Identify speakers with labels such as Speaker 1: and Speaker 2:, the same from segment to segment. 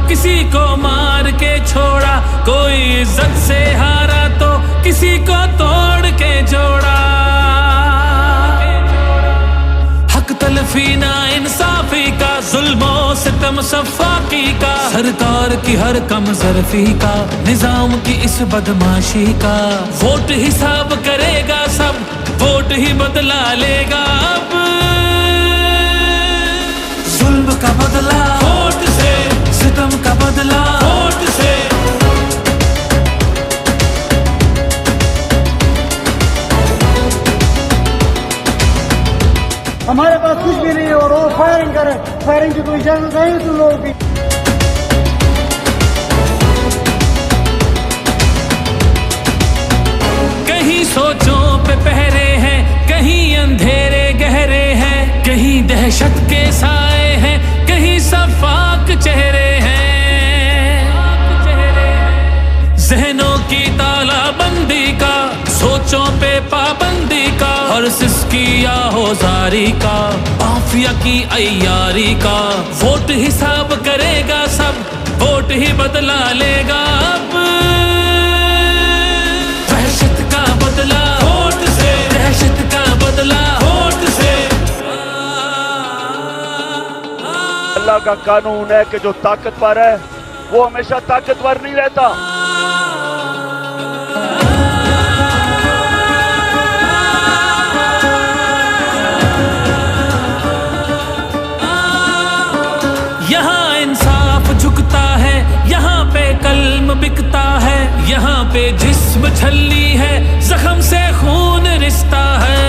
Speaker 1: किसी को मार के छोड़ा, कोई इज्जत से हारा तो किसी को तोड़ के जोड़ा। हक तलफी ना इंसाफी का, जुल्मों सितम सफाकी का, सरकार की हर कम ज़रफ़ी का, निजाम की इस बदमाशी का। वोट हिसाब करेगा सब, वोट ही बदला लेगा अब। जुल्म का बदला वोट से, सितम का बदला वोट से।
Speaker 2: हमारे पास कुछ भी नहीं है और वो फायरिंग करे, फायरिंग की कोई इजाजत नहीं तुम लोगों की।
Speaker 1: कहीं सोचों पे पहरे हैं, कहीं अंधेरे गहरे हैं, कहीं दहशत के साए हैं, कहीं सफाक चेहरे हैं। जहनों की तालाबंदी का, सोचों पे पाबंदी का, और सिसकी आहोजारी का, माफिया की अय्यारी का। वोट हिसाब करेगा सब, वोट ही बदला लेगा अब। दहशत का बदला वोट से, दहशत का बदला वोट से।
Speaker 3: अल्लाह का कानून है कि जो ताकतवर है वो हमेशा ताकतवर नहीं रहता।
Speaker 1: यहाँ इंसाफ झुकता है, यहाँ पे कल्म बिकता है, यहाँ पे जिस्म छलनी है, जख्म से खून रिश्ता है।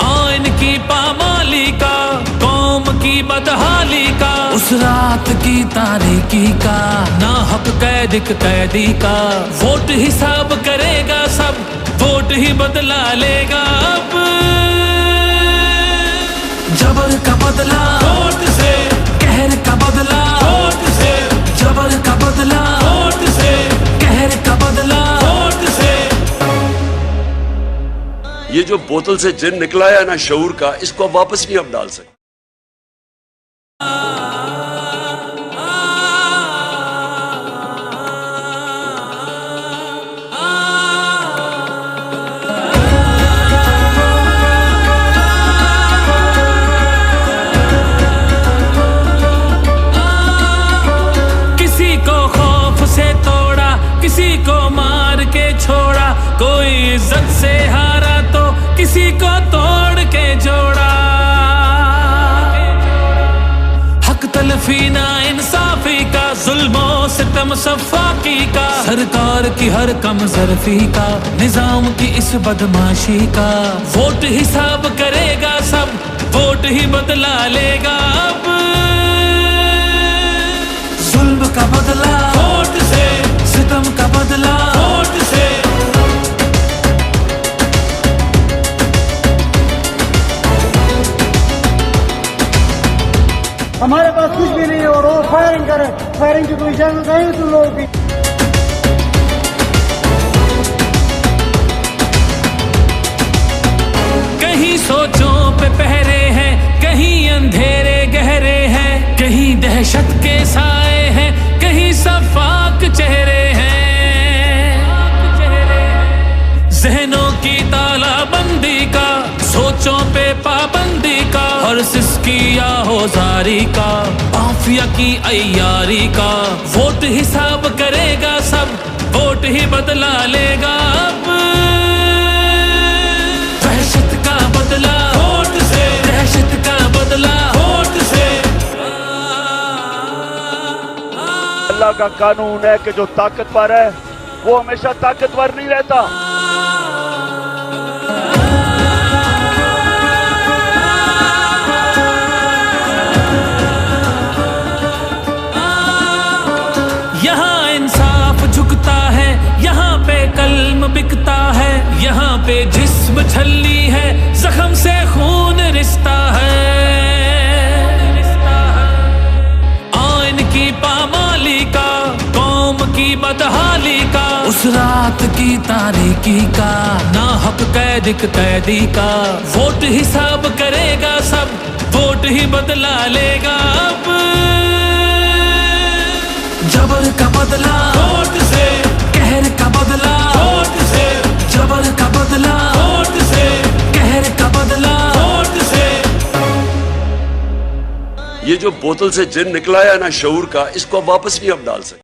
Speaker 1: आइन की पामाली का, कौम की बदहाली का, उस रात की तारीकी का, ना हक कैदी का। वोट हिसाब करेगा सब, वोट ही बदला लेगा अब। जबर का बदला वोट से, कहर का बदला वोट से, जबर का बदला वोट से, कहर का बदला वोट से।
Speaker 4: ये जो बोतल से जिन निकला है ना शऊर का, इसको वापस नहीं अब डाल सकते। किसी को मार के छोड़ा, कोई इज्जत से हारा तो किसी को तोड़ के जोड़ा। हक तलफी ना इंसाफी का, जुल्मों सितम सफाकी का, सरकार की हर कम ज़रफ़ी का, निजाम की इस बदमाशी का। वोट हिसाब करेगा सब, वोट ही बदला लेगा अब। जुल्म का बदला वोट से, सितम का बदला वोट से।
Speaker 2: हमारे पास कुछ भी नहीं है और वो फायरिंग करे, फायरिंग की कोई इजाजत नहीं तुम लोगों की।
Speaker 1: कहीं सोचों पे पहरे हैं, कहीं अंधेरे गहरे हैं, कहीं दहशत के साए हैं, कहीं सफाक चेहरे हैं। जहनों की तालाबंदी का, सोचों पे पाबंदी का, और सिसकी आहोजारी का, माफिया की अय्यारी का। वोट हिसाब करेगा सब, वोट ही बदला लेगा अब।
Speaker 3: अल्लाह का कानून है कि जो ताकतवर है वो हमेशा ताकतवर नहीं रहता।
Speaker 1: यहाँ इंसाफ झुकता है, यहाँ पे कल्म बिकता है, यहाँ पे जिस्म छलनी है, जख्म से खून रिश्ता है। आइन की पामाली का, कौम की बदहाली का, उस रात की तारीकी का, ना हक कैदी का। वोट हिसाब करेगा सब, वोट ही बदला लेगा अब। जबर का बदला वोट से, कहर का बदला वोट से, जबर का बदला वोट से, कहर का बदला वोट से।
Speaker 5: ये जो बोतल से जिन निकला है ना शऊर का, इसको आप वापस नहीं अब डाल सकते।